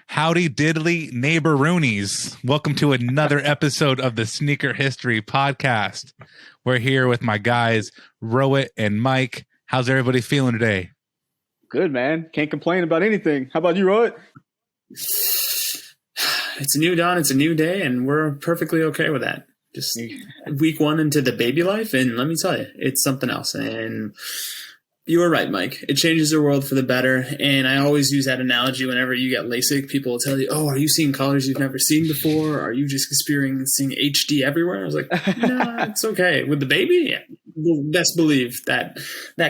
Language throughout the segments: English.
Howdy diddly neighboroonies. Welcome to another episode of the Sneaker History Podcast. We're here with my guys, Rohit and Mike. How's everybody feeling today? Good, man. Can't complain about anything. How about you, Rohit? It's a new dawn, it's a new day, and we're perfectly okay with that. Just week one into the baby life, and let me tell you, it's something else. And you were right, Mike. It changes the world for the better. And I always use that analogy whenever you get LASIK. People will tell you, oh, are you seeing colors you've never seen before? Are you just experiencing HD everywhere? I was like, no, it's okay. With the baby, yeah, best believe that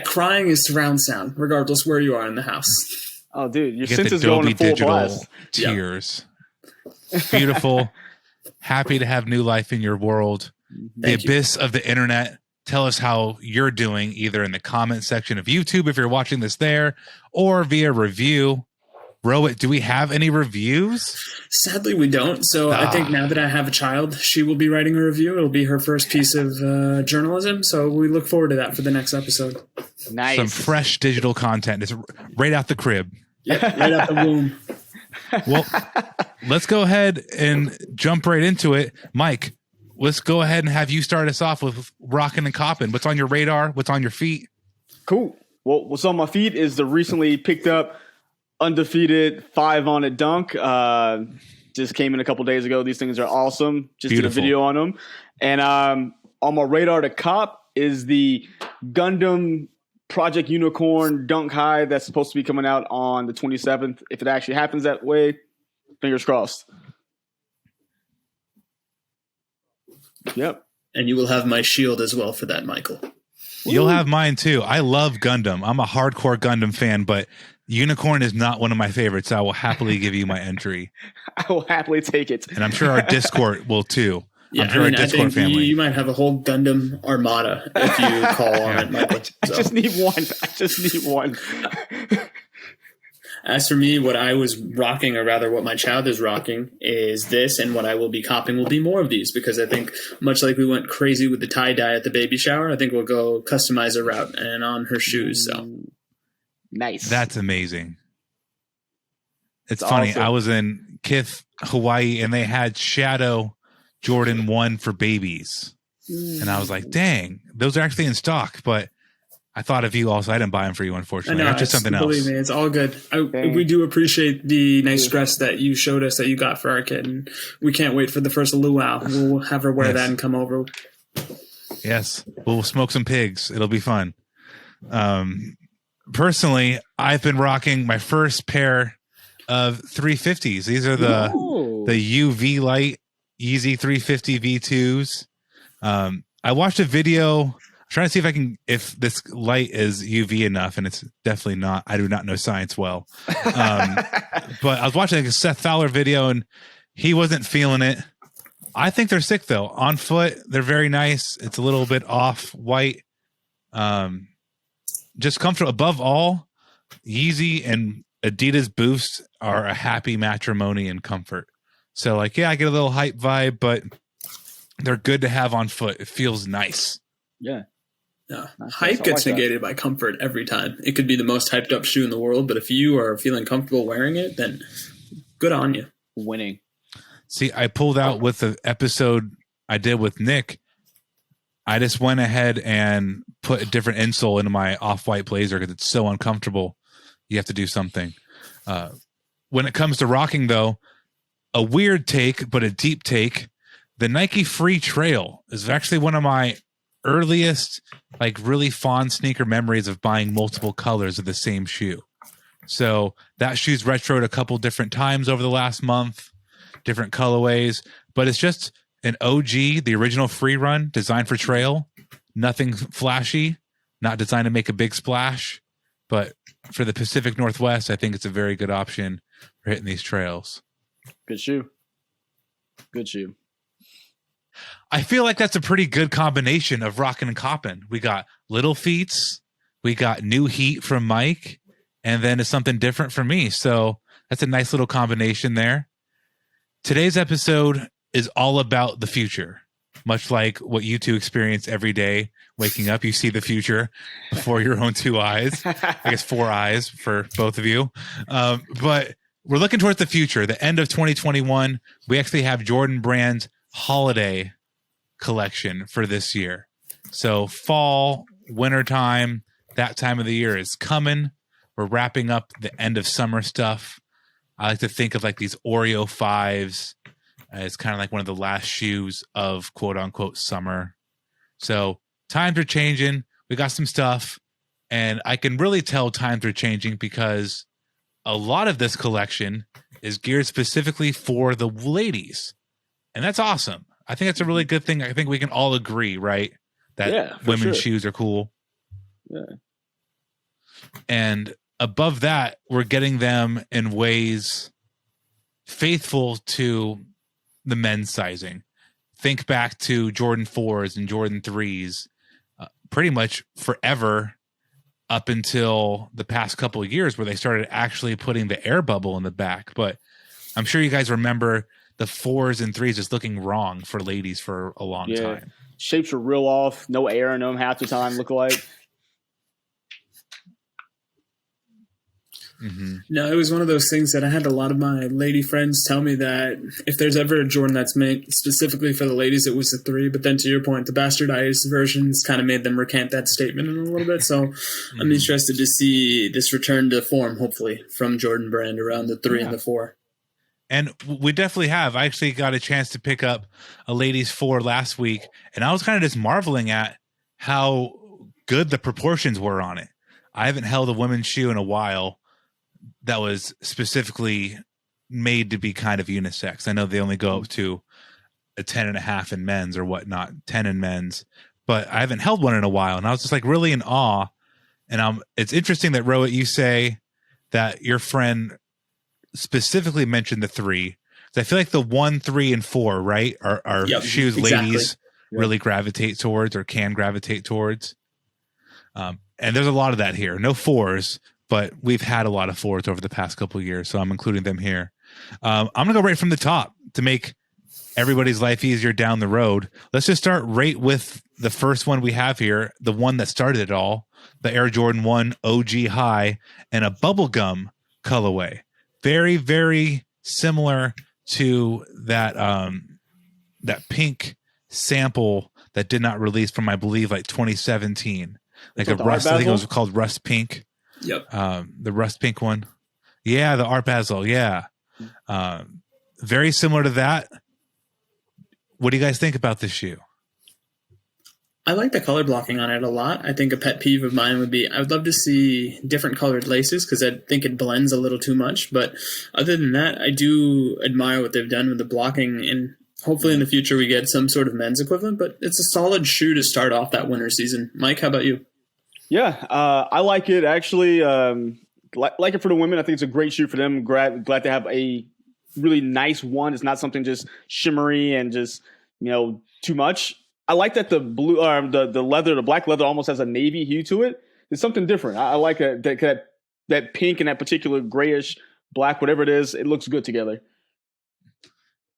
crying is surround sound, regardless where you are in the house. Oh, dude, your You get senses the going Dolby to full Digital blast. tears. Beautiful. Happy to have new life in your world. The abyss of the internet. Tell us how you're doing, either in the comment section of YouTube if you're watching this there, or via review. Rohit, do we have any reviews? Sadly, we don't. So I think now that I have a child, she will be writing a review. It'll be her first piece of journalism. So we look forward to that for the next episode. Nice. Some fresh digital content. It's right out the crib. Yep, right out the womb. Well, let's go ahead and jump right into it. Mike, let's go ahead and have you start us off with rocking and copping. What's on your radar? What's on your feet? Cool. Well, what's on my feet is the recently picked up undefeated 5 on it dunk. Just came in a couple days ago. These things are awesome. Just Beautiful. did a video on them. And on my radar to cop is the Gundam Project Unicorn Dunk High that's supposed to be coming out on the 27th. If it actually happens that way, fingers crossed. Yep. And you will have my shield as well for that, Michael. You'll have mine too. I love Gundam. I'm a hardcore Gundam fan, but Unicorn is not one of my favorites. I will happily give you my entry. I will happily take it. And I'm sure our Discord will too. Yeah, I'm sure our Discord I think family. you might have a whole Gundam armada if you call on it, Michael. I just need one. As for me, what I was rocking, or rather what my child is rocking, is this, and what I will be copping will be more of these, because I think much like we went crazy with the tie-dye at the baby shower, I think we'll go customize a route and on her shoes. So Nice. That's amazing. It's That's funny. awesome. I was in Kith, Hawaii, and they had Shadow Jordan 1 for babies. And I was like, dang, those are actually in stock. But I thought of you also. I didn't buy them for you, unfortunately. That's just something else. Believe me, it's all good. We do appreciate the nice dress that you showed us that you got for our kid. And we can't wait for the first luau. We'll have her wear that and come over. Yes. We'll smoke some pigs. It'll be fun. Personally, I've been rocking my first pair of 350s. These are the UV light Easy 350 V2s. I watched a video. I'm trying to see if this light is UV enough, and it's definitely not. I do not know science well. But I was watching a Seth Fowler video, and he wasn't feeling it. I think they're sick, though. On foot, they're very nice. It's a little bit off white. Just comfortable. Above all, Yeezy and Adidas Boost are a happy matrimony in comfort. So, like, yeah, I get a little hype vibe, but they're good to have on foot. It feels nice. Yeah. Hype gets negated by comfort every time. It could be the most hyped up shoe in the world, but if you are feeling comfortable wearing it, then good on you. Winning. See, I pulled out with the episode I did with Nick. I just went ahead and put a different insole into my off-white blazer because it's so uncomfortable. You have to do something. When it comes to rocking, though, a weird take, but a deep take. The Nike Free Trail is actually one of my earliest, like, really fond sneaker memories of buying multiple colors of the same shoe. So that shoe's retroed a couple different times over the last month, different colorways, but it's just an OG, the original free run designed for trail. Nothing flashy, not designed to make a big splash, but for the Pacific Northwest, I think it's a very good option for hitting these trails. Good shoe. Good shoe. I feel like that's a pretty good combination of rockin' and coppin'. We got Little Feats, we got New Heat from Mike, and then it's something different for me. So that's a nice little combination there. Today's episode is all about the future. Much like what you two experience every day, waking up, you see the future before your own two eyes. I guess 4 eyes for both of you. But we're looking towards the future, the end of 2021. We actually have Jordan Brand's holiday collection for this year. So fall, wintertime, that time of the year is coming. We're wrapping up the end of summer stuff. I like to think of like these Oreo 5s as kind of like one of the last shoes of quote unquote summer. So times are changing. We got some stuff, and I can really tell times are changing because a lot of this collection is geared specifically for the ladies. And that's awesome. I think that's a really good thing. I think we can all agree, right? That women's shoes are cool. Yeah. And above that, we're getting them in ways faithful to the men's sizing. Think back to Jordan 4s and Jordan 3s, pretty much forever up until the past couple of years where they started actually putting the air bubble in the back. But I'm sure you guys remember the 4s and 3s just looking wrong for ladies for a long time. Shapes were real off, no air in them half the time, look like. Mm-hmm. No, it was one of those things that I had a lot of my lady friends tell me that if there's ever a Jordan that's made specifically for the ladies, it was the 3. But then to your point, the bastardized versions kind of made them recant that statement in a little bit. So I'm interested to see this return to form, hopefully, from Jordan Brand around the 3 and the 4. And we definitely have. I actually got a chance to pick up a ladies 4 last week, and I was kind of just marveling at how good the proportions were on it. I haven't held a women's shoe in a while that was specifically made to be kind of unisex. I know they only go up to a 10.5 in men's or whatnot, 10 in men's, but I haven't held one in a while. And I was just like really in awe. And it's interesting that Rohit, you say that your friend specifically mentioned the 3. I feel like the 1, 3, and 4, right, are shoes ladies really gravitate towards or can gravitate towards. And there's a lot of that here. No 4s, but we've had a lot of 4s over the past couple of years, so I'm including them here. I'm going to go right from the top to make everybody's life easier down the road. Let's just start right with the first one we have here, the one that started it all, the Air Jordan 1 OG High and a bubblegum colorway. Very, very similar to that that pink sample that did not release from, I believe, like 2017. Like a rust, I think it was called Rust Pink. Yep. The rust pink one. Yeah, the Art Basel. Yeah. Very similar to that. What do you guys think about this shoe? I like the color blocking on it a lot. I think a pet peeve of mine would be I would love to see different colored laces because I think it blends a little too much. But other than that, I do admire what they've done with the blocking, and hopefully in the future we get some sort of men's equivalent. But it's a solid shoe to start off that winter season. Mike, how about you? Yeah, I like it actually. Like it for the women. I think it's a great shoe for them. Glad to have a really nice one. It's not something just shimmery and just too much. I like that the blue, the leather, the black leather almost has a navy hue to it. It's something different. I like that pink and that particular grayish black, whatever it is. It looks good together.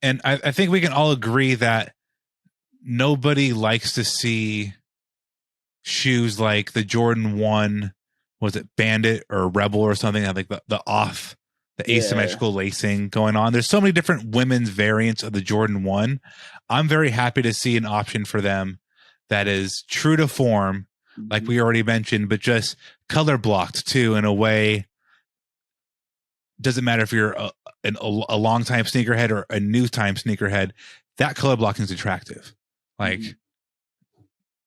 And I think we can all agree that nobody likes to see shoes like the Jordan 1, was it Bandit or Rebel or something, like the asymmetrical lacing going on. There's so many different women's variants of the Jordan 1. I'm very happy to see an option for them that is true to form, like we already mentioned, but just color blocked too in a way. Doesn't matter if you're a long time sneakerhead or a new time sneakerhead, that color blocking is attractive. Like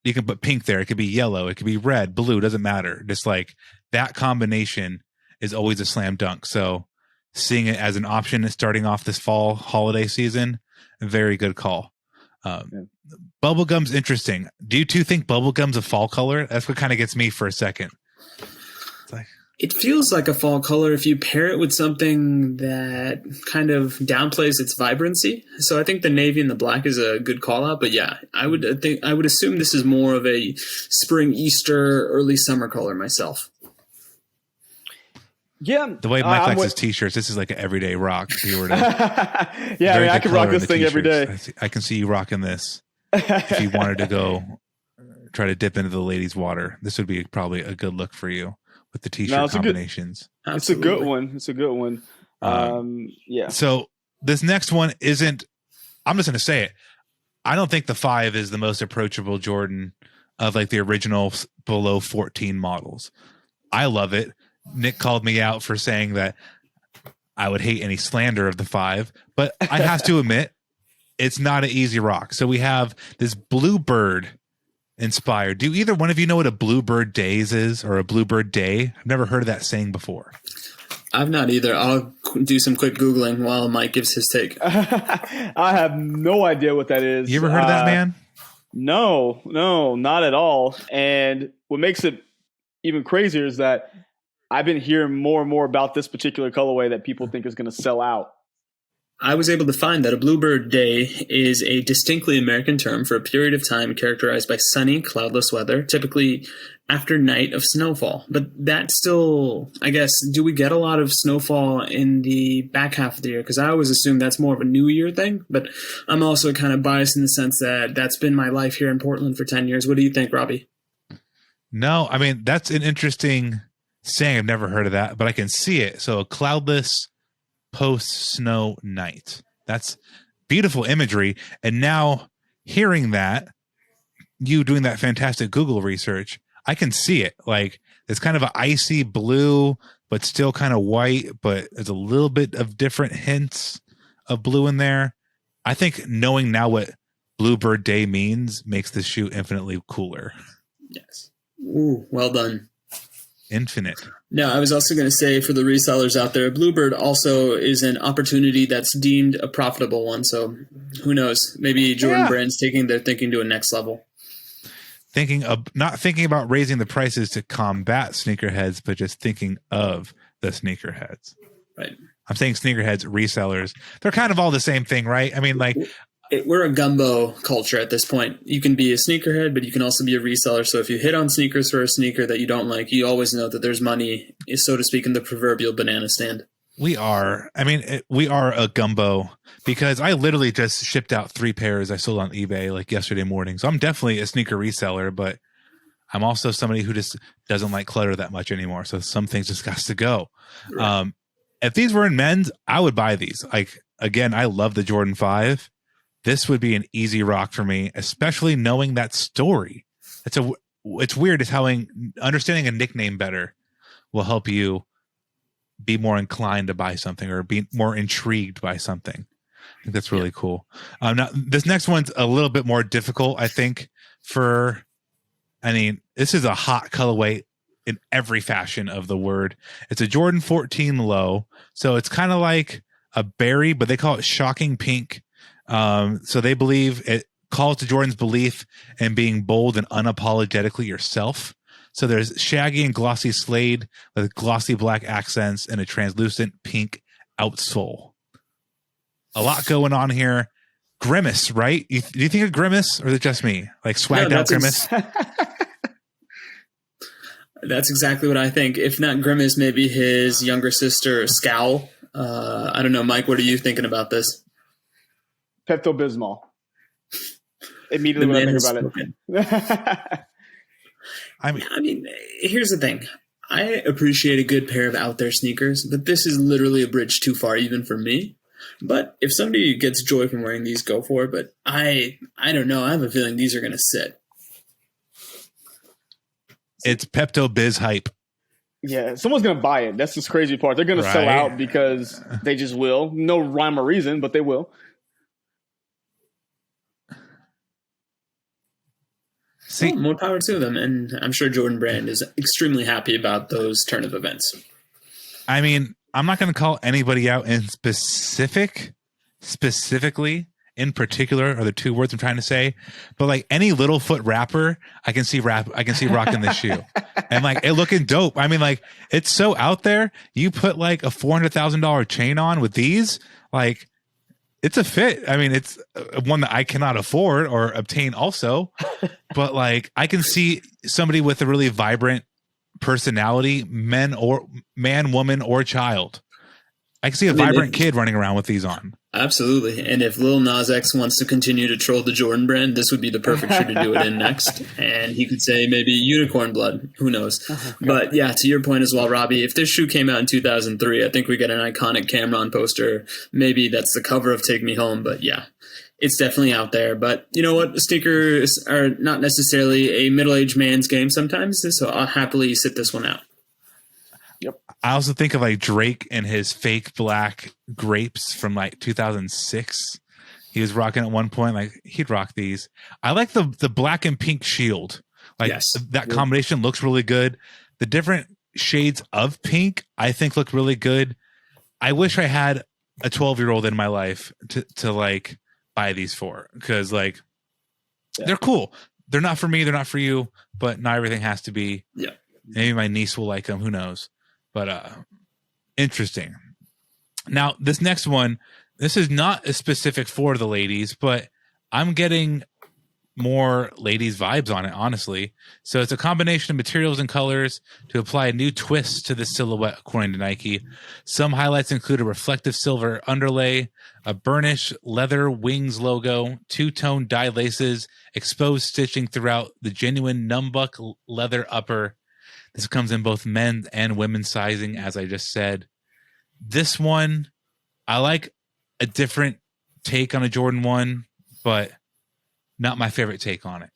you can put pink there. It could be yellow. It could be red, blue. Doesn't matter. Just like that combination is always a slam dunk. So seeing it as an option starting off this fall holiday season, a very good call. Bubblegum's interesting. Do you two think bubblegum's a fall color? That's what kind of gets me for a second. It's like, it feels like a fall color if you pair it with something that kind of downplays its vibrancy. So I think the navy and the black is a good call out. But yeah, I would assume this is more of a spring, Easter, early summer color myself. Yeah, the way Mike likes his t-shirts, this is like an everyday rock. If you were to, yeah, I can rock this thing every day. I can see you rocking this. If you wanted to go try to dip into the ladies' water, this would be probably a good look for you with the t-shirt combinations. It's a good one. It's a good one. Yeah. So this next one isn't, I'm just going to say it. I don't think the 5 is the most approachable Jordan of like the original below 14 models. I love it. Nick called me out for saying that I would hate any slander of the 5, but I have to admit it's not an easy rock. So we have this bluebird inspired. Do either one of you know what a bluebird days is or a bluebird day? I've never heard of that saying before. I've not either. I'll do some quick Googling while Mike gives his take. I have no idea what that is. You ever heard of that, man? No, not at all. And what makes it even crazier is that I've been hearing more and more about this particular colorway that people think is going to sell out. I was able to find that a bluebird day is a distinctly American term for a period of time characterized by sunny, cloudless weather, typically after night of snowfall. But that still, I guess, do we get a lot of snowfall in the back half of the year? Because I always assume that's more of a New Year thing, but I'm also kind of biased in the sense that that's been my life here in Portland for 10 years. What do you think, Robbie? No, I mean, that's an interesting saying. I've never heard of that, but I can see it. So a cloudless post-snow night. That's beautiful imagery. And now hearing that, you doing that fantastic Google research, I can see it. Like it's kind of an icy blue, but still kind of white, but there's a little bit of different hints of blue in there. I think knowing now what Bluebird Day means makes this shoe infinitely cooler. Yes. Ooh, well done. Infinite. No, I was also going to say for the resellers out there, Bluebird also is an opportunity that's deemed a profitable one. So who knows? Maybe Jordan Brand's taking their thinking to a next level. Not thinking about raising the prices to combat sneakerheads, but just thinking of the sneakerheads. Right. I'm saying sneakerheads, resellers. They're kind of all the same thing, right? I mean, like we're a gumbo culture at this point. You can be a sneakerhead, but you can also be a reseller. So if you hit on sneakers for a sneaker that you don't like, you always know that there's money, so to speak, in the proverbial banana stand. We are. I mean, we are a gumbo because I literally just shipped out 3 pairs I sold on eBay like yesterday morning. So I'm definitely a sneaker reseller, but I'm also somebody who just doesn't like clutter that much anymore. So some things just got to go. Right. If these were in men's, I would buy these. Like, again, I love the Jordan 5. This would be an easy rock for me, especially knowing that story. It's weird is how understanding a nickname better will help you be more inclined to buy something or be more intrigued by something. I think that's really cool. Now this next one's a little bit more difficult, I think, this is a hot colorway in every fashion of the word. It's a Jordan 14 low. So it's kind of like a berry, but they call it shocking pink. So they believe it calls to Jordan's belief in being bold and unapologetically yourself. So there's shaggy and glossy suede with glossy black accents and a translucent pink outsole. A lot going on here. Grimace, right? Do you think of Grimace or is it just me? Like swagged out Grimace? That's exactly what I think. If not Grimace, maybe his younger sister, Scowl. I don't know, Mike, what are you thinking about this? Pepto-Bismol. Immediately when I think about it. I mean, here's the thing. I appreciate a good pair of out there sneakers, but this is literally a bridge too far even for me. But if somebody gets joy from wearing these, go for it. But I don't know. I have a feeling these are going to sit. It's Pepto-Biz hype. Yeah, someone's going to buy it. That's the crazy part. They're going to sell out because they just will. No rhyme or reason, but they will. See, well, more power to them, and I'm sure Jordan Brand is extremely happy about those turn of events. I mean, I'm not going to call anybody out in specifically, in particular, are the 2 words I'm trying to say, but like any little foot rapper, I can see rocking this shoe, and like it looking dope. I mean, like it's so out there. You put like a $400,000 chain on with these, like. It's a fit. I mean, it's one that I cannot afford or obtain also, but like I can see somebody with a really vibrant personality, man, woman, or child. I can see a vibrant kid running around with these on. Absolutely. And if Lil Nas X wants to continue to troll the Jordan brand, this would be the perfect shoe to do it in next. And he could say maybe unicorn blood. Who knows? But yeah, to your point as well, Robbie, if this shoe came out in 2003, I think we get an iconic Cameron poster. Maybe that's the cover of Take Me Home. But yeah, it's definitely out there. But you know what? Sneakers are not necessarily a middle-aged man's game sometimes. So I'll happily sit this one out. I also think of like Drake and his fake black grapes from like 2006. He was rocking at one point, like he'd rock these. I like the black and pink shield. Like that combination looks really good. The different shades of pink, I think, look really good. I wish I had a 12-year-old in my life to like buy these for, because like they're cool. They're not for me. They're not for you, but not everything has to be. Yeah. Maybe my niece will like them. Who knows? But interesting. Now, this next one, this is not as specific for the ladies, but I'm getting more ladies vibes on it, honestly. So it's a combination of materials and colors to apply a new twist to the silhouette, according to Nike. Some highlights include a reflective silver underlay, a burnish leather wings logo, two-tone dye laces, exposed stitching throughout the genuine numbuck leather upper. This comes in both men's and women's sizing, as I just said. This one, I like a different take on a Jordan 1, but not my favorite take on it.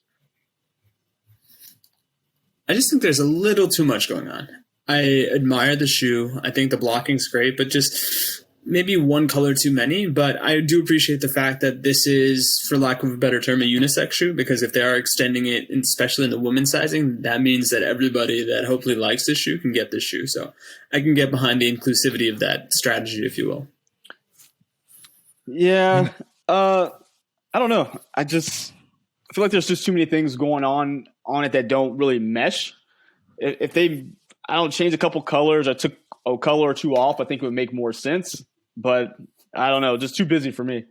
I just think there's a little too much going on. I admire the shoe. I think the blocking's great, but just maybe one color too many. But I do appreciate the fact that this is, for lack of a better term, a unisex shoe, because if they are extending it, especially in the women's sizing, that means that everybody that hopefully likes this shoe can get this shoe. So I can get behind the inclusivity of that strategy, if you will. Yeah. I don't know. I feel like there's just too many things going on it that don't really mesh. If I don't change a couple colors, I took a color or two off, I think it would make more sense. But I don't know, just too busy for me.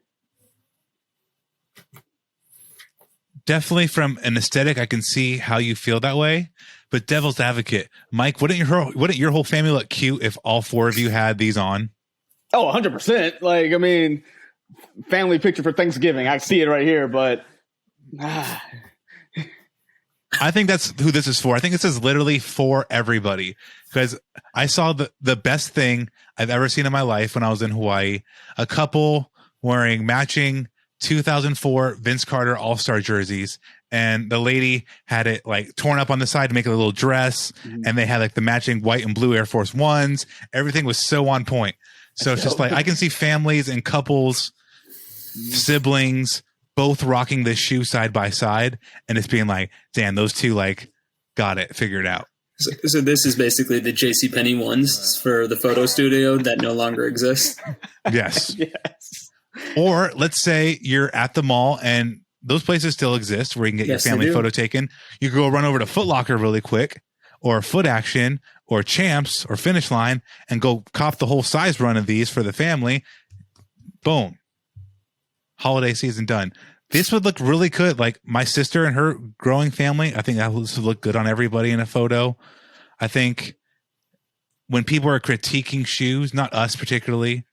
Definitely from an aesthetic, I can see how you feel that way. But devil's advocate, Mike, wouldn't your whole family look cute if all four of you had these on? Oh, 100%. Like, I mean, family picture for Thanksgiving. I see it right here, but I think that's who this is for. I think this is literally for everybody, because I saw the best thing I've ever seen in my life when I was in Hawaii. A couple wearing matching 2004 Vince Carter All-Star jerseys, and the lady had it like torn up on the side to make it a little dress, and they had like the matching white and blue Air Force Ones. Everything was so on point. So it's just like I can see families and couples, siblings, both rocking this shoe side by side, and it's being like, damn, those two like got it figured out. So this is basically the JCPenney ones for the photo studio that no longer exist. Yes. yes. Or let's say you're at the mall and those places still exist where you can get your family photo taken. You can go run over to Foot Locker really quick, or Foot Action, or Champs, or Finish Line, and go cop the whole size run of these for the family. Boom. Holiday season done. This would look really good. Like my sister and her growing family, I think that would look good on everybody in a photo. I think when people are critiquing shoes, not us particularly,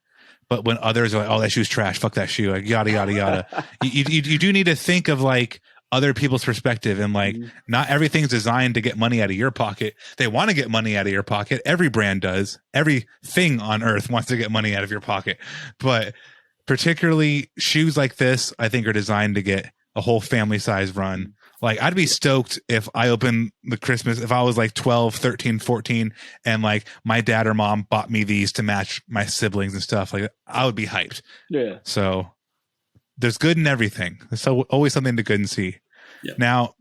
but when others are like, oh, that shoe's trash, fuck that shoe, like, yada, yada, yada. You do need to think of like other people's perspective, and like not everything's designed to get money out of your pocket. They want to get money out of your pocket. Every brand does. Everything on earth wants to get money out of your pocket. But particularly shoes like this, I think are designed to get a whole family size run. Like I'd be stoked if I opened the Christmas, if I was like 12, 13, 14, and like my dad or mom bought me these to match my siblings and stuff. Like I would be hyped. Yeah. So there's good in everything. There's always something to good and see. Yeah. Now,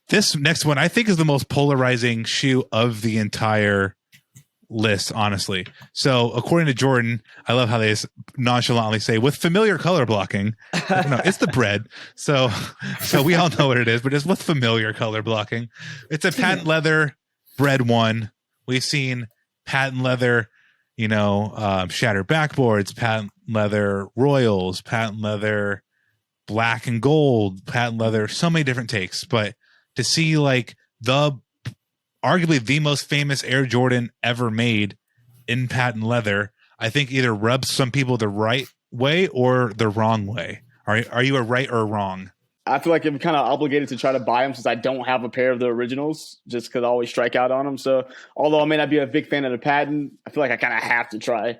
this next one I think is the most polarizing shoe of the entire list, honestly. So according to Jordan, I love how they nonchalantly say with familiar color blocking. No, it's the bread. So we all know what it is, but it's with familiar color blocking. It's a patent leather bread one. We've seen patent leather, shattered backboards, patent leather royals, patent leather black and gold, patent leather, so many different takes. But to see like arguably the most famous Air Jordan ever made in patent leather, I think either rubs some people the right way or the wrong way? Are you a right or wrong? I feel like I'm kind of obligated to try to buy them since I don't have a pair of the originals, just because I always strike out on them. So although I may not be a big fan of the patent, I feel like I kind of have to try.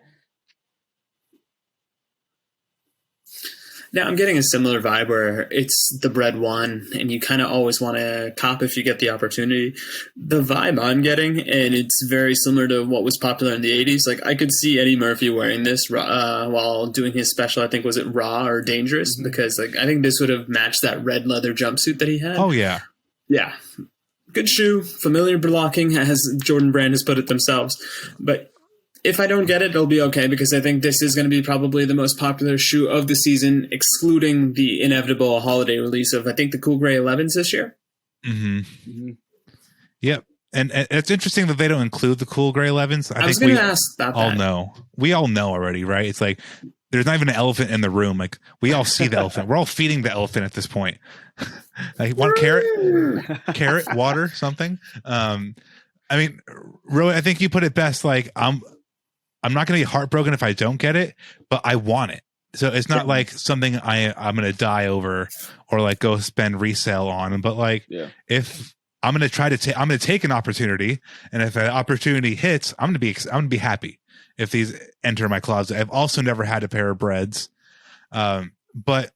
Now I'm getting a similar vibe where it's the bread one, and you kind of always want to cop if you get the opportunity. The vibe I'm getting, and it's very similar to what was popular in the 80s. Like I could see Eddie Murphy wearing this while doing his special. I think was it Raw or Dangerous? Because like I think this would have matched that red leather jumpsuit that he had. Oh yeah, yeah. Good shoe, familiar blocking, as Jordan Brand has put it themselves. But if I don't get it, it'll be okay because I think this is going to be probably the most popular shoe of the season, excluding the inevitable holiday release of, I think, the Cool Gray 11s this year. Mm-hmm. Yep. And it's interesting that they don't include the Cool Gray 11s. I was think going to ask about that. We all know already, right? It's like there's not even an elephant in the room. Like we all see the elephant. We're all feeding the elephant at this point. Like one carrot, water, something. I mean, really, I think you put it best. Like I'm not going to be heartbroken if I don't get it, but I want it. So it's not like something I'm going to die over or like go spend resale on. But like, if I'm going to try to I'm going to take an opportunity, and if an opportunity hits, I'm going to be happy if these enter my closet. I've also never had a pair of breads, but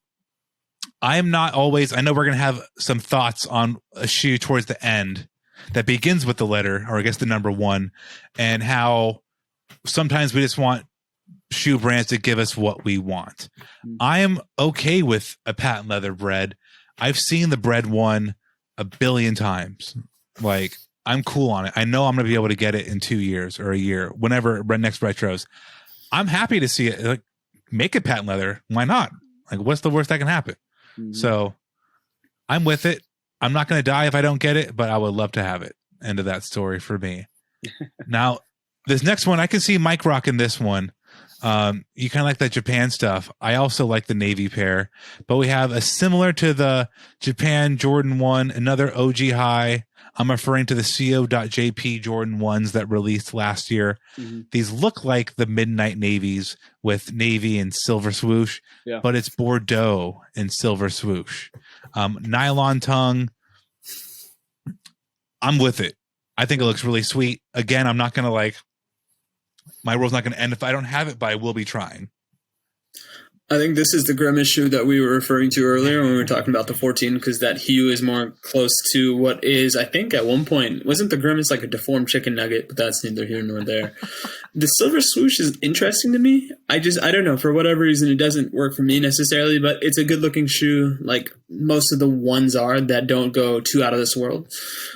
I'm not always. I know we're going to have some thoughts on a shoe towards the end that begins with the letter, or I guess the number 1, and how sometimes we just want shoe brands to give us what we want. I am okay with a patent leather bread. I've seen the bread one a billion times. Like I'm cool on it. I know I'm going to be able to get it in 2 years or a year, whenever next retros. I'm happy to see it. Like, make it patent leather. Why not? Like, what's the worst that can happen? Mm-hmm. So I'm with it. I'm not going to die if I don't get it, but I would love to have it. End of that story for me. Now, this next one, I can see Mike rocking this one. You kind of like that Japan stuff. I also like the navy pair, but we have a similar to the Japan Jordan 1, another OG high. I'm referring to the CO.JP Jordan 1s that released last year. Mm-hmm. These look like the midnight navies with navy and silver swoosh, but it's Bordeaux and silver swoosh. Nylon tongue. I'm with it. I think it looks really sweet. Again, I'm not going to my world's not going to end if I don't have it, but I will be trying. I think this is the Grimace shoe that we were referring to earlier when we were talking about the 14, because that hue is more close to what is, I think at one point, wasn't the Grimace like a deformed chicken nugget? But that's neither here nor there. The silver swoosh is interesting to me. I don't know. For whatever reason, it doesn't work for me necessarily, but it's a good looking shoe. Like most of the ones are that don't go too out of this world.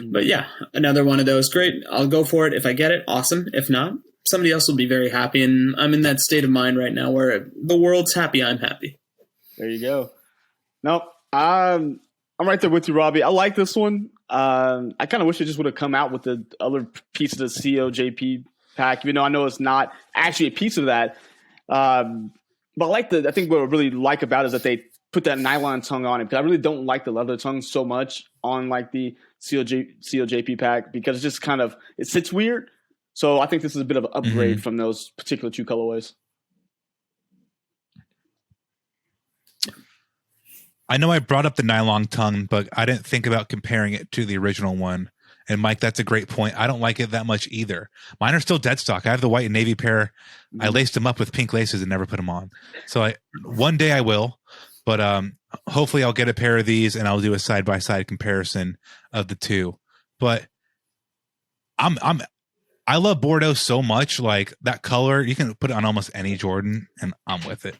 But yeah, another one of those. Great. I'll go for it. If I get it, awesome. If not, somebody else will be very happy, and I'm in that state of mind right now where the world's happy, I'm happy. There you go. No, I'm right there with you, Robbie. I like this one. I kind of wish it just would have come out with the other piece of the COJP pack, even though I know it's not actually a piece of that. But I think what I really like about it is that they put that nylon tongue on it, because I really don't like the leather tongue so much on like the COJP pack, because it's just kind of, it sits weird. So I think this is a bit of an upgrade from those particular two colorways. I know I brought up the nylon tongue, but I didn't think about comparing it to the original one. And Mike, that's a great point. I don't like it that much either. Mine are still dead stock. I have the white and navy pair. I laced them up with pink laces and never put them on. So one day I will, but hopefully I'll get a pair of these and I'll do a side-by-side comparison of the two. But I love Bordeaux so much. Like that color, you can put it on almost any Jordan, and I'm with it.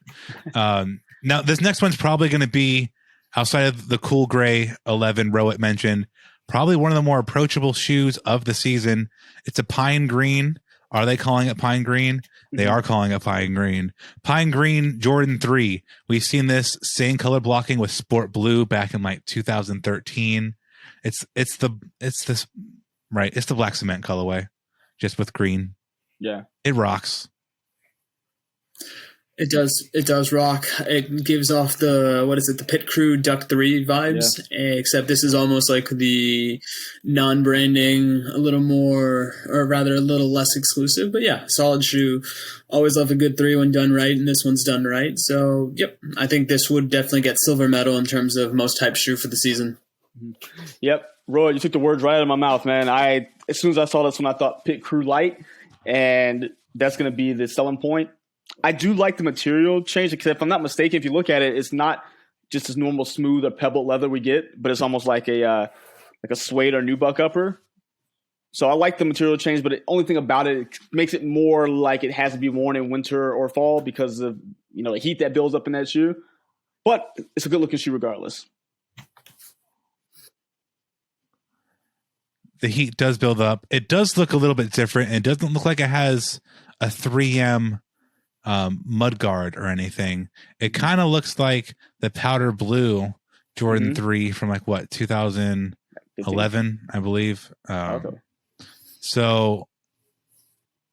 Now, this next one's probably going to be, outside of the Cool Gray 11 Rohit mentioned, probably one of the more approachable shoes of the season. It's a pine green. Are they calling it pine green? They are calling it pine green. Pine green Jordan 3. We've seen this same color blocking with Sport Blue back in like 2013. It's the black cement colorway, just with green. Yeah. It rocks. It does. It does rock. It gives off the Pit Crew Duck 3 vibes, except this is almost like the non-branding, a little more, or rather a little less exclusive. But yeah, solid shoe. Always love a good 3 when done right, and this one's done right. So, yep, I think this would definitely get silver medal in terms of most hype shoe for the season. Yep. Roy, you took the words right out of my mouth, man. As soon as I saw this one, I thought Pit Crew Light, and that's going to be the selling point. I do like the material change, except if I'm not mistaken, if you look at it, it's not just this normal smooth or pebbled leather we get, but it's almost like a suede or nubuck upper. So I like the material change, but the only thing about it, it makes it more like it has to be worn in winter or fall because of the heat that builds up in that shoe. But it's a good looking shoe regardless. The heat does build up. It does look a little bit different. It doesn't look like it has a 3M mud guard or anything. It kind of looks like the powder blue Jordan 3 from 2011, I believe. Okay. So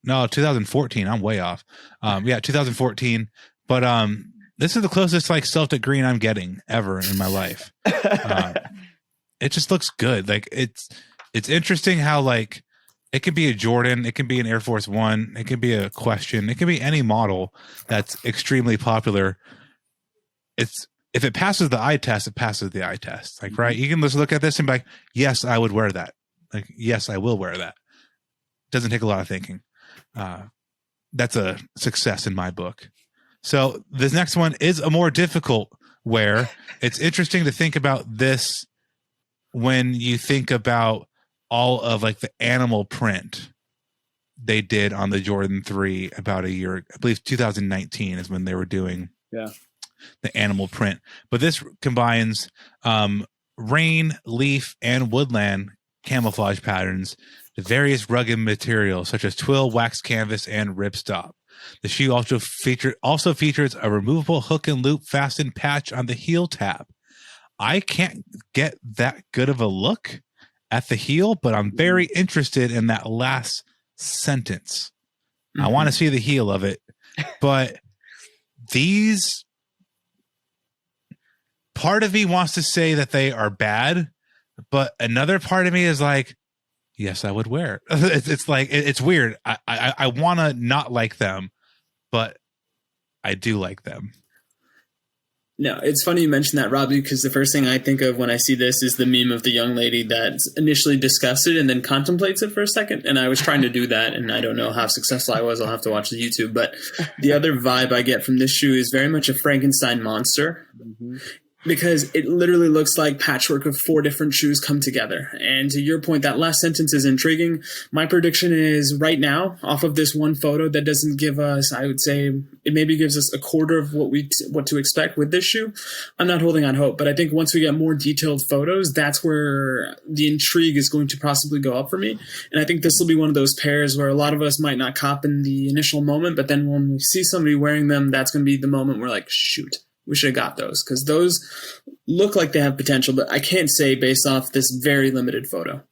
no, 2014. I'm way off. 2014. But this is the closest Celtic green I'm getting ever in my life. It just looks good. It's interesting how it could be a Jordan, it can be an Air Force One, it can be a Question, it can be any model that's extremely popular. If it passes the eye test, it passes the eye test. Right? You can just look at this and be like, yes, I would wear that. Yes, I will wear that. Doesn't take a lot of thinking. That's a success in my book. So this next one is a more difficult wear. It's interesting to think about this when you think about all of the animal print they did on the Jordan 3 about a year, I believe 2019 is when they were doing the animal print. But this combines rain, leaf, and woodland camouflage patterns to various rugged materials such as twill, wax canvas, and ripstop. The shoe also features a removable hook and loop fastened patch on the heel tab. I can't get that good of a look at the heel, but I'm very interested in that last sentence. I want to see the heel of it, but part of me wants to say that they are bad, but another part of me is yes, I would wear it. It's weird. I want to not like them, but I do like them. No, it's funny you mentioned that, Robbie, because the first thing I think of when I see this is the meme of the young lady that's initially disgusted and then contemplates it for a second. And I was trying to do that, and I don't know how successful I was. I'll have to watch the YouTube. But the other vibe I get from this shoe is very much a Frankenstein monster. Because it literally looks like patchwork of 4 different shoes come together. And to your point, that last sentence is intriguing. My prediction is right now, off of this one photo that doesn't give us, I would say, it maybe gives us a quarter of what to expect with this shoe. I'm not holding on hope, but I think once we get more detailed photos, that's where the intrigue is going to possibly go up for me. And I think this will be one of those pairs where a lot of us might not cop in the initial moment, but then when we see somebody wearing them, that's going to be the moment we're like, shoot. We should have got those because those look like they have potential, but I can't say based off this very limited photo.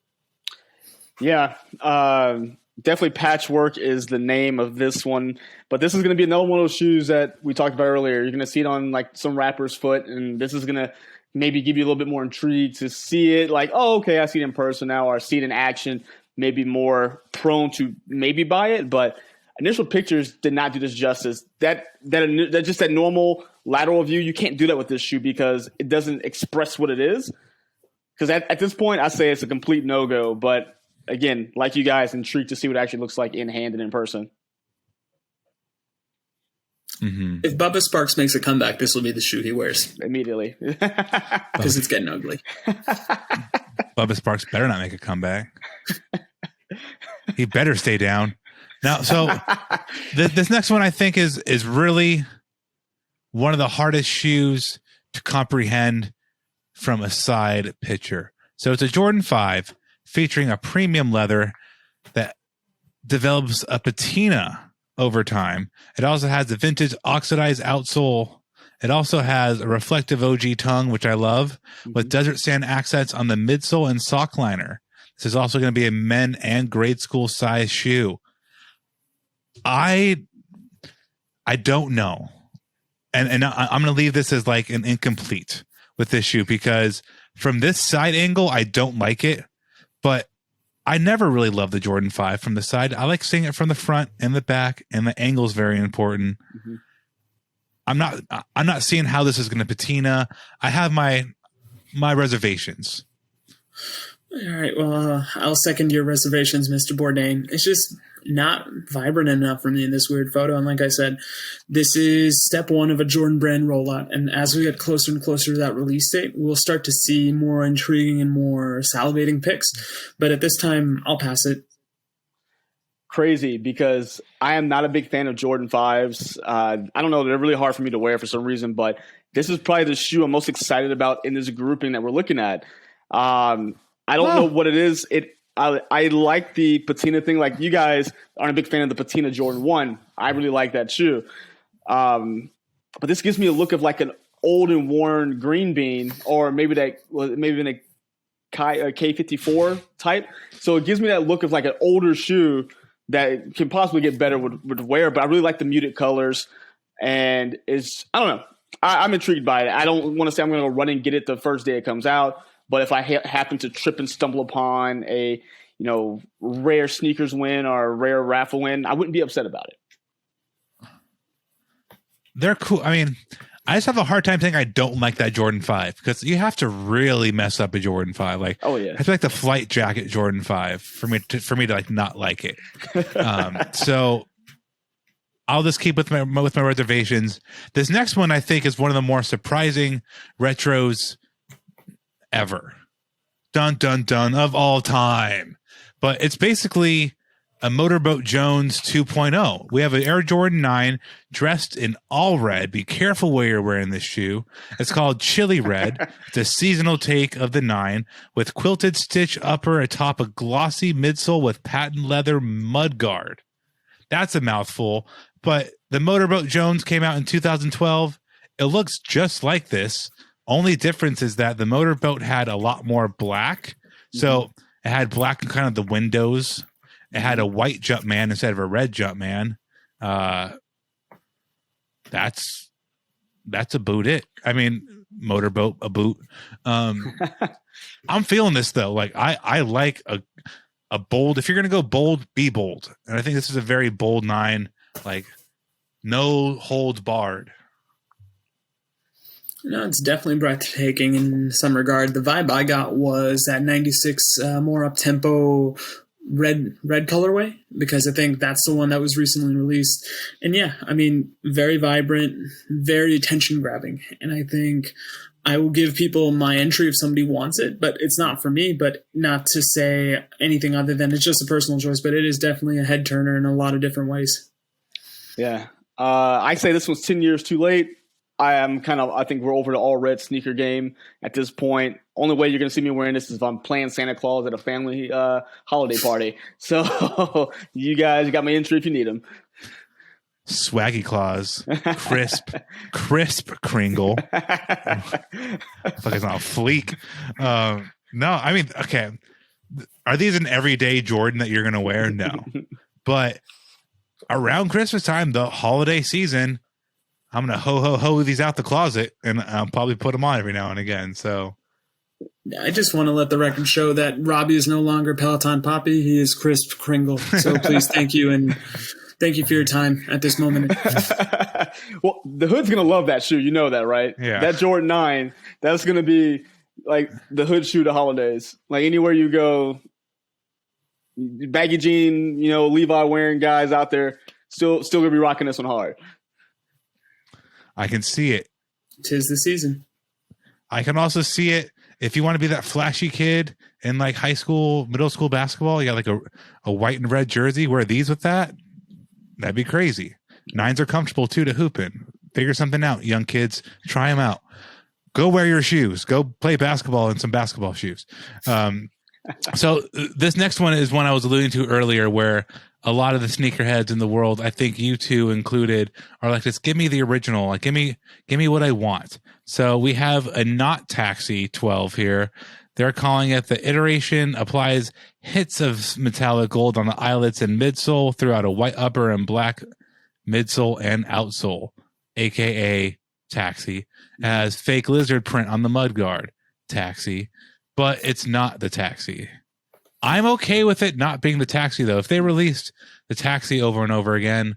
Yeah, definitely Patchwork is the name of this one, but this is going to be another one of those shoes that we talked about earlier. You're going to see it on some rapper's foot, and this is going to maybe give you a little bit more intrigue to see it. Oh, okay, I see it in person now, or I see it in action. Maybe more prone to maybe buy it, but initial pictures did not do this justice. That just that normal lateral view, you can't do that with this shoe because it doesn't express what it is. Because at this point, I say it's a complete no-go. But again, like you guys, intrigued to see what it actually looks like in hand and in person. If Bubba Sparks makes a comeback, this will be the shoe he wears immediately because it's getting ugly. Bubba Sparks better not make a comeback. He better stay down. Now, so this next one I think is really one of the hardest shoes to comprehend from a side picture. So it's a Jordan 5 featuring a premium leather that develops a patina over time. It also has the vintage oxidized outsole. It also has a reflective OG tongue, which I love, with desert sand accents on the midsole and sock liner. This is also going to be a men and grade school size shoe. I don't know. and I'm going to leave this as like an incomplete with this shoe because from this side angle, I don't like it, but I never really loved the Jordan 5 from the side. I like seeing it from the front and the back, and the angle is very important. Mm-hmm. I'm not seeing how this is going to patina. I have my reservations. All right, well, I'll second your reservations, Mr. Bourdain. It's just not vibrant enough for me in this weird photo. And like I said, this is step one of a Jordan brand rollout. And as we get closer and closer to that release date, we'll start to see more intriguing and more salivating picks. But at this time, I'll pass it. Crazy, because I am not a big fan of Jordan 5s. I don't know, they're really hard for me to wear for some reason, but this is probably the shoe I'm most excited about in this grouping that we're looking at. I don't know what it is. I like the patina thing. Like, you guys aren't a big fan of the patina Jordan 1. I really like that shoe. But this gives me a look of like an old and worn green bean, or maybe in a K54 type. So it gives me that look of like an older shoe that can possibly get better with wear. But I really like the muted colors, and I don't know. I'm intrigued by it. I don't want to say I'm going to run and get it the first day it comes out. But if I happen to trip and stumble upon a, rare sneakers win or a rare raffle win, I wouldn't be upset about it. They're cool. I mean, I just have a hard time saying I don't like that Jordan 5 because you have to really mess up a Jordan 5. Like, oh yeah, I feel like the flight jacket Jordan 5 for me to like not like it. So I'll just keep with my reservations. This next one I think is one of the more surprising retros ever. Dun, dun, dun, of all time. But it's basically a Motorboat Jones 2.0. We have an Air Jordan 9 dressed in all red. Be careful where you're wearing this shoe. It's called Chili Red. It's a seasonal take of the 9 with quilted stitch upper atop a glossy midsole with patent leather mudguard. That's a mouthful. But the Motorboat Jones came out in 2012. It looks just like this. Only difference is that the Motorboat had a lot more black. So it had black in kind of the windows. It had a white Jumpman instead of a red Jumpman. That's a boot it. I mean, Motorboat, a boot. I'm feeling this though. Like I like a bold. If you're going to go bold, be bold. And I think this is a very bold 9, like no holds barred. No, it's definitely breathtaking in some regard. The vibe I got was that 96 more up-tempo red colorway, because I think that's the one that was recently released. And yeah, I mean, very vibrant, very attention-grabbing. And I think I will give people my entry if somebody wants it, but it's not for me. But not to say anything other than it's just a personal choice, but it is definitely a head-turner in a lot of different ways. Yeah. I say this one's 10 years too late. I think we're over the all red sneaker game at this point. Only way you're going to see me wearing this is if I'm playing Santa Claus at a family holiday party. So you guys got my entry if you need them. Swaggy Claus, crisp Kringle. Fuck, it's not a fleek. No, I mean, okay. Are these an everyday Jordan that you're going to wear? No. But around Christmas time, the holiday season, I'm going to ho these out the closet, and I'll probably put them on every now and again. So I just want to let the record show that Robbie is no longer Peloton Poppy. He is Crisp Kringle. So please thank you, and thank you for your time at this moment. Well, the hood's going to love that shoe. You know that, right? Yeah. That Jordan 9, that's going to be like the hood shoe to holidays. Like anywhere you go, baggy jean, Levi wearing guys out there, still going to be rocking this one hard. I can see it. 'Tis the season. I can also see it if you want to be that flashy kid in like high school, middle school basketball. You got like a white and red jersey. Wear these with that. That'd be crazy. 9s are comfortable too to hoop in. Figure something out, young kids. Try them out. Go wear your shoes. Go play basketball in some basketball shoes. So this next one is one I was alluding to earlier, where a lot of the sneakerheads in the world, I think you two included, are like, just give me the original. Like, give me what I want. So we have a Not Taxi 12 here. They're calling it the iteration applies hits of metallic gold on the eyelets and midsole throughout a white upper and black midsole and outsole, aka taxi. It has fake lizard print on the mudguard, taxi, but it's not the taxi. I'm okay with it not being the taxi, though. If they released the taxi over and over again,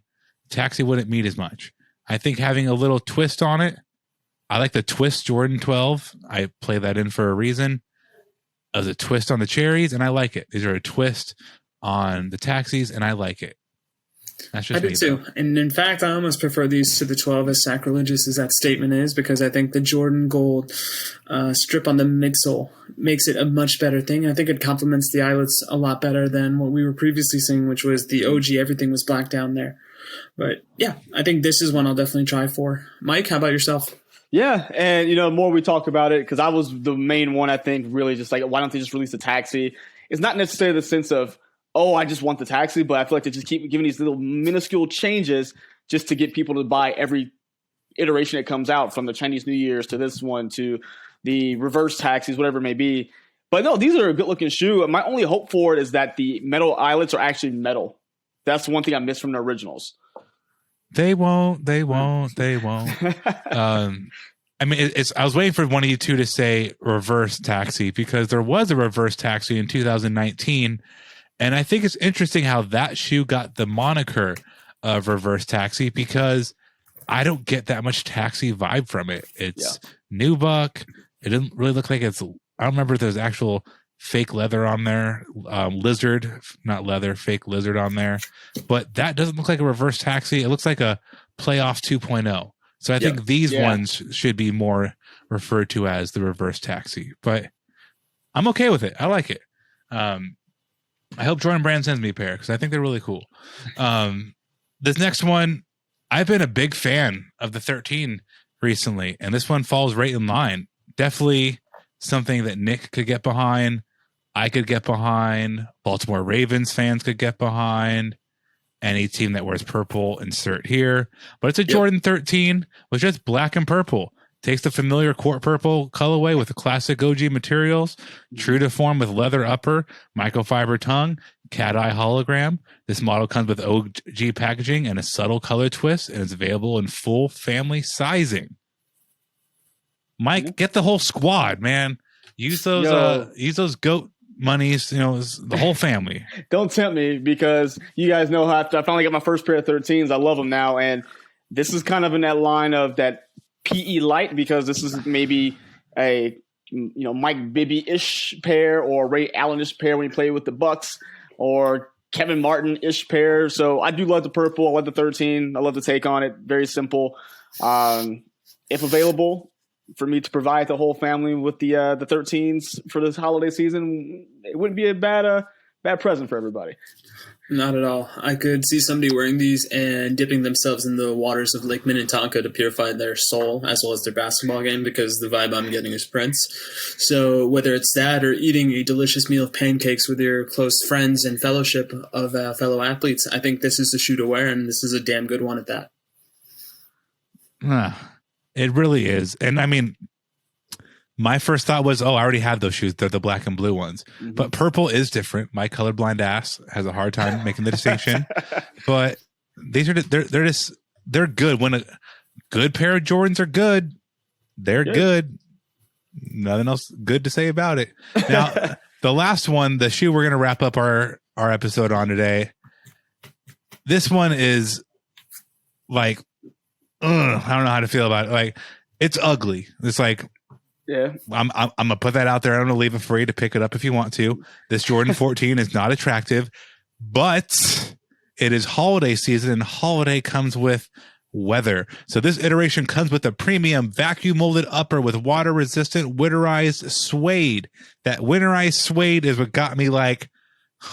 the taxi wouldn't mean as much. I think having a little twist on it, I like the twist Jordan 12. I play that in for a reason. As a twist on the cherries, and I like it. These are a twist on the taxis, and I like it. That's just I do too. And in fact, I almost prefer these to the 12, as sacrilegious as that statement is, because I think the Jordan Gold strip on the midsole makes it a much better thing. I think it complements the eyelets a lot better than what we were previously seeing, which was the OG. Everything was black down there. But yeah, I think this is one I'll definitely try for. Mike, how about yourself? Yeah, and the more we talked about it, because I was the main one, I think, really just like, why don't they just release the taxi? It's not necessarily the sense of, oh, I just want the taxi, but I feel like they just keep giving these little minuscule changes just to get people to buy every iteration that comes out, from the Chinese New Year's to this one to the reverse taxis, whatever it may be. But no, these are a good-looking shoe. My only hope for it is that the metal eyelets are actually metal. That's one thing I missed from the originals. They won't. I mean, I was waiting for one of you two to say reverse taxi, because there was a reverse taxi in 2019. And I think it's interesting how that shoe got the moniker of reverse taxi, because I don't get that much taxi vibe from it. It's nubuck. It didn't really look like it's, I don't remember if there's actual fake leather on there, lizard, not leather, fake lizard on there. But that doesn't look like a reverse taxi. It looks like a Playoff 2.0. So I think these ones should be more referred to as the reverse taxi. But I'm okay with it. I like it. I hope Jordan Brand sends me a pair, because I think they're really cool. This next one, I've been a big fan of the 13 recently, and this one falls right in line. Definitely something that Nick could get behind. I could get behind. Baltimore Ravens fans could get behind. Any team that wears purple, insert here. But it's a Jordan 13 with just black and purple. Takes the familiar court purple colorway with the classic OG materials, true to form with leather upper, microfiber tongue, cat eye hologram. This model comes with OG packaging and a subtle color twist, and is available in full family sizing. Mike, get the whole squad, man. Use those goat monies, the whole family. Don't tempt me, because you guys know how after I finally got my first pair of 13s, I love them now, and this is kind of in that line of that PE light, because this is maybe a Mike Bibby-ish pair, or Ray Allen-ish pair when he played with the Bucks, or Kevin Martin-ish pair. So I do love the purple. I love the 13. I love the take on it. Very simple. If available for me to provide the whole family with the 13s for this holiday season, it wouldn't be a bad present for everybody. Not at all. I could see somebody wearing these and dipping themselves in the waters of Lake Minnetonka to purify their soul as well as their basketball game, because the vibe I'm getting is Prince. So whether it's that or eating a delicious meal of pancakes with your close friends and fellowship of fellow athletes, I think this is the shoe to wear, and this is a damn good one at that. It really is. And I mean, my first thought was, I already have those shoes. They're the black and blue ones. Mm-hmm. But purple is different. My colorblind ass has a hard time making the distinction. But these are they're good. When a good pair of Jordans are good, they're good. Nothing else good to say about it. Now, the last one, the shoe we're going to wrap up our episode on today. This one is like, I don't know how to feel about it. Like, it's ugly. It's like, I'm gonna put that out there. I'm gonna leave it for you to pick it up if you want to. This Jordan 14 is not attractive, but it is holiday season, and holiday comes with weather. So this iteration comes with a premium vacuum molded upper with water resistant winterized suede. That winterized suede is what got me like,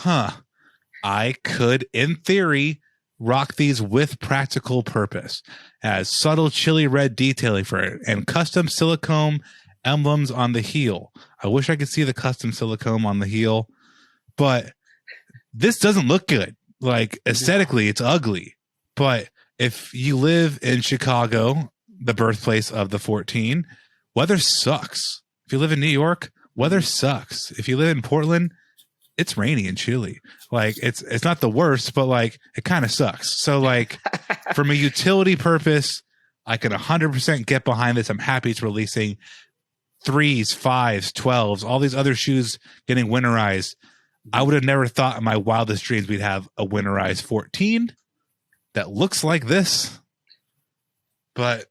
I could, in theory, rock these with practical purpose. As subtle chili red detailing for it and custom silicone emblems on the heel. I wish I could see the custom silicone on the heel, but this doesn't look good. Like, aesthetically, it's ugly. But if you live in Chicago, the birthplace of the 14, weather sucks. If you live in New York, weather sucks. If you live in Portland, it's rainy and chilly. Like, it's not the worst, but like, it kind of sucks. So like, from a utility purpose, I can 100% get behind this. I'm happy it's releasing 3s, 5s, 12s, all these other shoes getting winterized. I would have never thought in my wildest dreams we'd have a winterized 14 that looks like this, but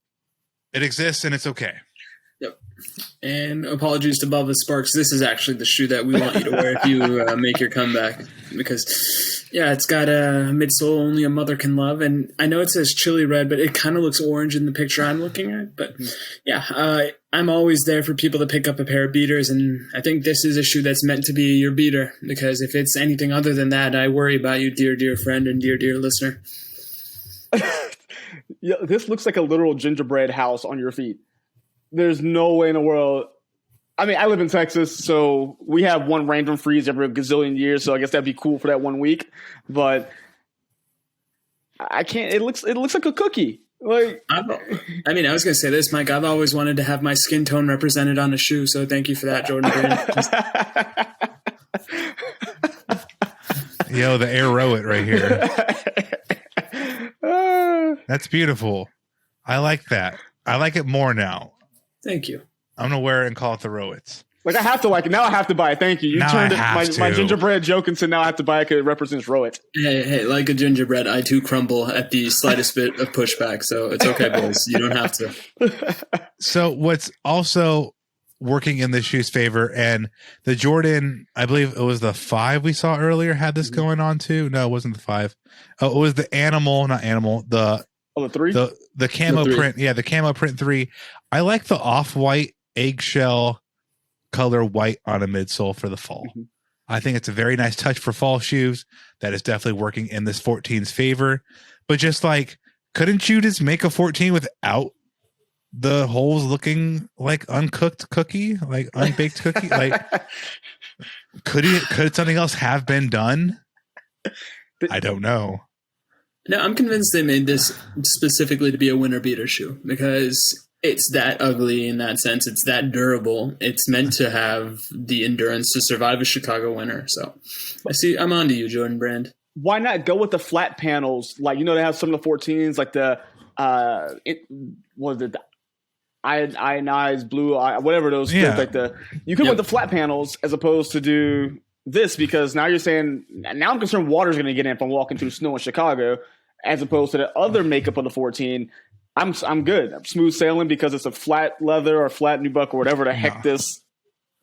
it exists and it's okay. Yep. And apologies to Bubba Sparks. This is actually the shoe that we want you to wear if you make your comeback, because it's got a midsole only a mother can love, and I know it says chili red, but it kind of looks orange in the picture I'm looking at. But I'm always there for people to pick up a pair of beaters, and I think this is a shoe that's meant to be your beater, because if it's anything other than that, I worry about you, dear friend and dear listener. Yeah, this looks like a literal gingerbread house on your feet. There's no way in the world. I mean, I live in Texas, so we have one random freeze every gazillion years, so I guess that'd be cool for that 1 week. But I can't. It looks like a cookie. Like, I was going to say this, Mike. I've always wanted to have my skin tone represented on a shoe, so thank you for that, Jordan Brand. Yo, the Air Rowit right here. That's beautiful. I like that. I like it more now. Thank you. I'm going to wear it and call it the Rowits. Like, I have to like it. Now I have to buy it. Thank you. You now turned my gingerbread joke into now I have to buy it because it represents Rowit. Hey, like a gingerbread, I too crumble at the slightest bit of pushback. So it's okay, boys. You don't have to. So what's also working in the shoe's favor, and the Jordan, I believe it was the 5 we saw earlier, had this going on too. No, it wasn't the 5. Oh, it was the the 3? The camo print. Yeah, the camo print 3. I like the off-white eggshell color white on a midsole for the fall. Mm-hmm. I think it's a very nice touch for fall shoes that is definitely working in this 14's favor. But just like, couldn't you just make a 14 without the holes looking like uncooked cookie, like unbaked cookie? Like, could something else have been done? I don't know. No, I'm convinced they made this specifically to be a winter beater shoe because it's that ugly in that sense. It's that durable. It's meant to have the endurance to survive a Chicago winter. So I'm on to you, Jordan Brand. Why not go with the flat panels? Like, they have some of the 14s, like the ionized blue, whatever those. Yeah. Like you could with the flat panels as opposed to do this, because now you're saying, now I'm concerned water's going to get in if I'm walking through snow in Chicago, as opposed to the other makeup of the 14. I'm good. I'm smooth sailing because it's a flat leather or flat nubuck or whatever the heck this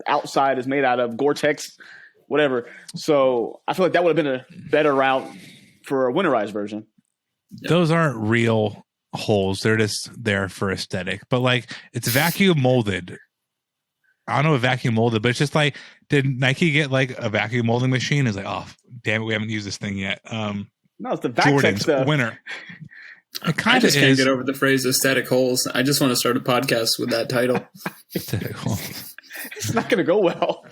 outside is made out of, Gore-Tex, whatever. So I feel like that would have been a better route for a winterized version. Those aren't real holes. They're just there for aesthetic. But like, it's vacuum molded. I don't know what vacuum molded, but it's just like, did Nike get like a vacuum molding machine? It's like, oh, damn it, we haven't used this thing yet. No, it's the vac Jordan's stuff. Winter. It kind I of just is. can't get over the phrase aesthetic holes. I just want to start a podcast with that title. Aesthetic holes. It's not going to go well.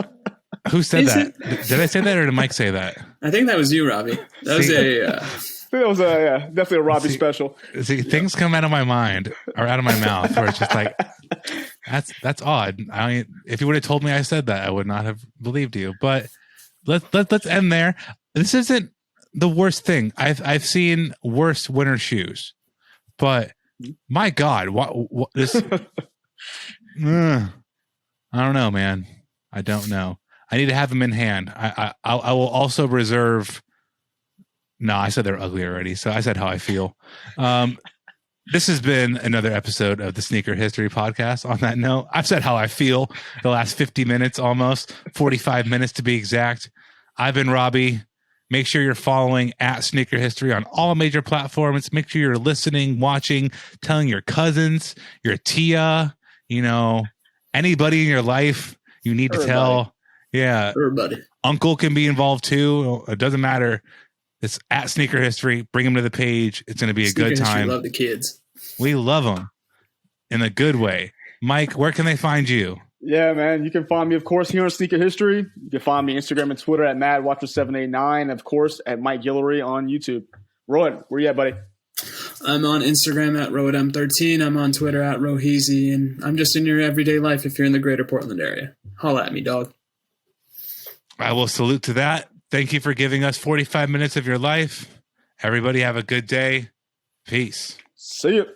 Who said that? Did I say that or did Mike say that? I think that was you, Robbie. That was It was definitely a Robbie special. See, things come out of my mind or out of my mouth where it's just like, that's odd. If you would have told me I said that, I would not have believed you. But let's end there. This isn't the worst thing. I've seen worse winter shoes, but my God, what this? I don't know, man. I don't know. I need to have them in hand. I will also reserve. No, I said they're ugly already. So I said how I feel. This has been another episode of the Sneaker History Podcast. On that note, I've said how I feel the last 50 minutes, almost 45 minutes to be exact. I've been Robbie. Make sure you're following at Sneaker History on all major platforms. Make sure you're listening, watching, telling your cousins, your tia, anybody in your life you need to tell. Yeah. Everybody. Uncle can be involved too. It doesn't matter. It's at Sneaker History. Bring them to the page. It's going to be a good time. We love the kids. We love them in a good way. Mike, where can they find you? Yeah, man. You can find me, of course, here on Sneaker History. You can find me Instagram and Twitter at MadWatcher789. Of course, at Mike Guillory on YouTube. Rohit, where you at, buddy? I'm on Instagram at RohitM13. I'm on Twitter at Roheezy. And I'm just in your everyday life if you're in the greater Portland area. Holla at me, dog. I will salute to that. Thank you for giving us 45 minutes of your life. Everybody have a good day. Peace. See you.